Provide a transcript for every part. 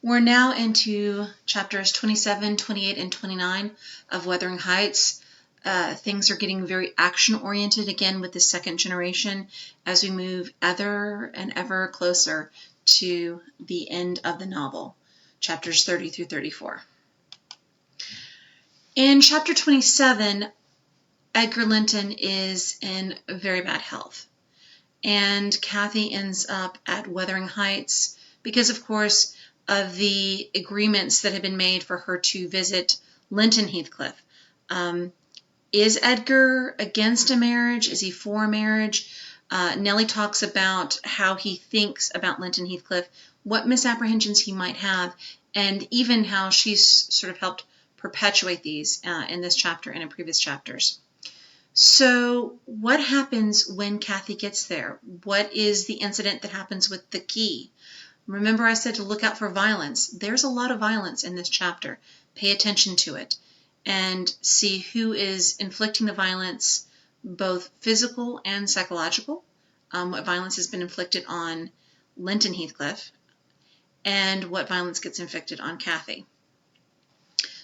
We're now into chapters 27, 28, and 29 of Wuthering Heights. Things are getting very action-oriented again with the second generation as we move ever and ever closer to the end of the novel, chapters 30 through 34. In chapter 27, Edgar Linton is in very bad health, and Kathy ends up at Wuthering Heights because, of course, of the agreements that have been made for her to visit Linton Heathcliff. Is Edgar against a marriage? Is he for a marriage? Nellie talks about how he thinks about Linton Heathcliff, what misapprehensions he might have, and even how she's sort of helped perpetuate these in this chapter and in previous chapters. So what happens when Kathy gets there? What is the incident that happens with the key? Remember I said to look out for violence. There's a lot of violence in this chapter. Pay attention to it and see who is inflicting the violence, both physical and psychological. What violence has been inflicted on Linton Heathcliff and what violence gets inflicted on Kathy.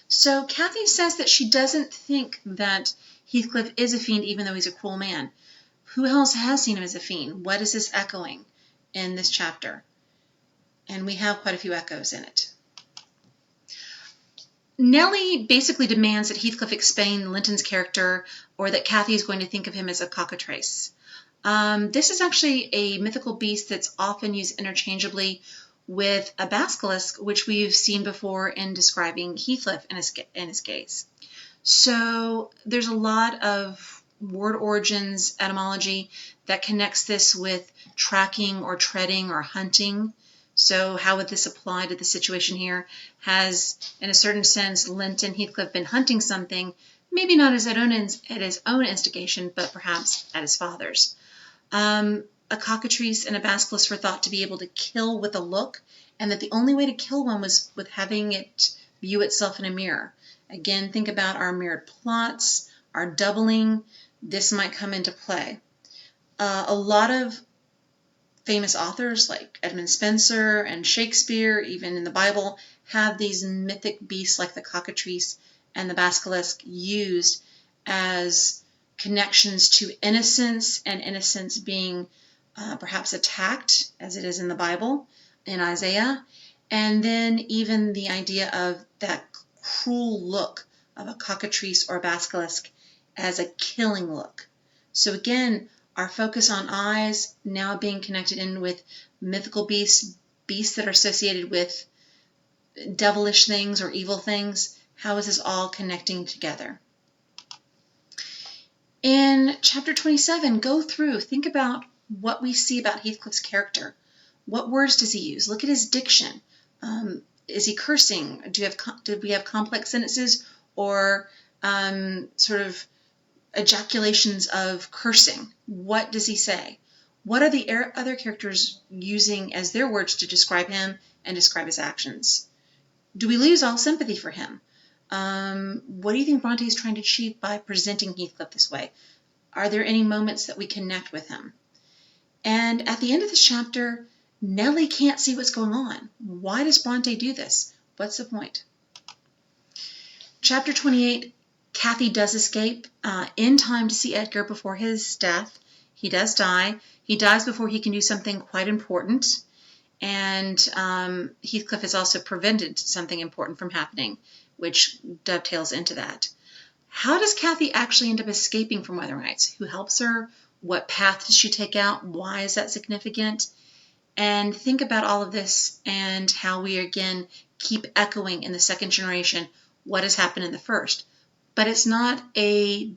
So Kathy says that she doesn't think that Heathcliff is a fiend even though he's a cruel man. Who else has seen him as a fiend? What is this echoing in this chapter? And we have quite a few echoes in it. Nellie basically demands that Heathcliff explain Linton's character or that Kathy is going to think of him as a cockatrice. This is actually a mythical beast that's often used interchangeably with a basilisk, which we've seen before in describing Heathcliff in his case. So there's a lot of word origins, etymology that connects this with tracking or treading or hunting. So how would this apply to the situation here? Has, in a certain sense, Linton Heathcliff been hunting something, maybe not at his own instigation, but perhaps at his father's? A cockatrice and a basilisk were thought to be able to kill with a look, and that the only way to kill one was with having it view itself in a mirror. Again, think about our mirrored plots, our doubling. This might come into play. A lot of famous authors like Edmund Spenser and Shakespeare, even in the Bible, have these mythic beasts like the cockatrice and the basilisk used as connections to innocence, and innocence being perhaps attacked, as it is in the Bible, in Isaiah, and then even the idea of that cruel look of a cockatrice or a basilisk as a killing look. So again, our focus on eyes now being connected in with mythical beasts that are associated with devilish things or evil things. How is this all connecting together? In chapter 27, go through, think about what we see about Heathcliff's character. What words does he use? Look at his diction. Is he cursing? Do we have complex sentences or sort of ejaculations of cursing? What does he say? What are the other characters using as their words to describe him and describe his actions? Do we lose all sympathy for him? What do you think Bronte is trying to achieve by presenting Heathcliff this way? Are there any moments that we connect with him? And at the end of this chapter, Nellie can't see what's going on. Why does Bronte do this? What's the point? Chapter 28, Kathy does escape in time to see Edgar before his death. He does die. He dies before he can do something quite important. And Heathcliff has also prevented something important from happening, which dovetails into that. How does Kathy actually end up escaping from Wuthering Heights? Who helps her? What path does she take out? Why is that significant? And think about all of this and how we again keep echoing in the second generation what has happened in the first. But it's not a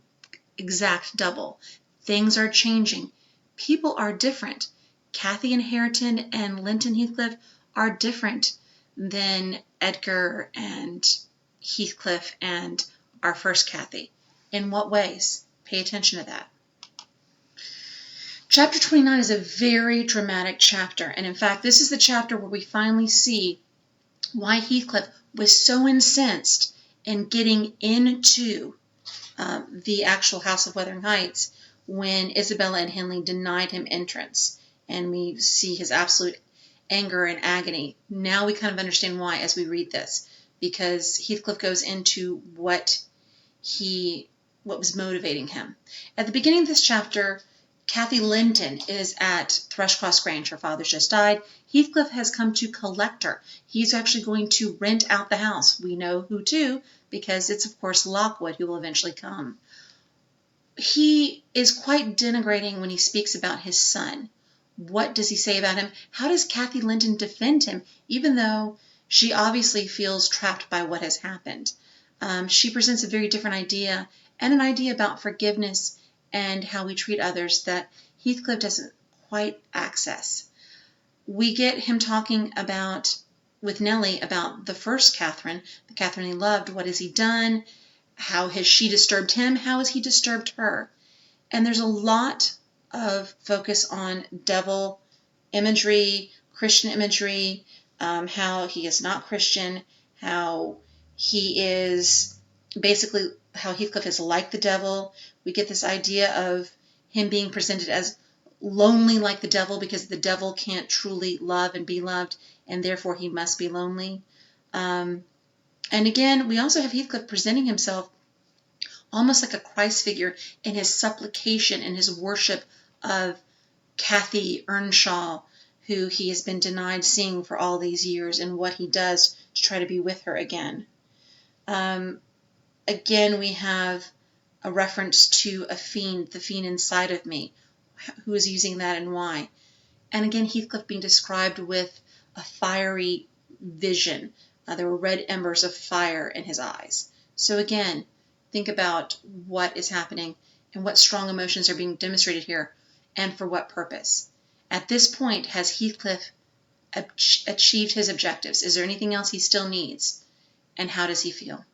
exact double. Things are changing. People are different. Kathy Inheriton and Linton Heathcliff are different than Edgar and Heathcliff and our first Kathy. In what ways? Pay attention to that. Chapter 29 is a very dramatic chapter, and in fact, this is the chapter where we finally see why Heathcliff was so incensed in getting into the actual House of Wuthering Heights when Isabella and Henley denied him entrance. And we see his absolute anger and agony. Now we kind of understand why as we read this, because Heathcliff goes into what was motivating him. At the beginning of this chapter, Cathy Linton is at Thrushcross Grange. Her father's just died. Heathcliff has come to collect her. He's actually going to rent out the house. We know who to, because it's, of course, Lockwood who will eventually come. He is quite denigrating when he speaks about his son. What does he say about him? How does Cathy Linton defend him, even though she obviously feels trapped by what has happened? She presents a very different idea, and an idea about forgiveness and how we treat others that Heathcliff doesn't quite access. We get him talking with Nellie about the first Catherine, the Catherine he loved. What has he done? How has she disturbed him? How has he disturbed her? And there's a lot of focus on devil imagery, Christian imagery, how he is not Christian, how he is basically, how Heathcliff is like the devil. We get this idea of him being presented as lonely like the devil because the devil can't truly love and be loved, and therefore he must be lonely. And again, we also have Heathcliff presenting himself almost like a Christ figure in his supplication and his worship of Cathy Earnshaw, who he has been denied seeing for all these years, and what he does to try to be with her again. Again, we have a reference to a fiend, the fiend inside of me. Who is using that and why? And again, Heathcliff being described with a fiery vision. There were red embers of fire in his eyes. So again, think about what is happening and what strong emotions are being demonstrated here, and for what purpose. At this point, has Heathcliff achieved his objectives? Is there anything else he still needs? And how does he feel?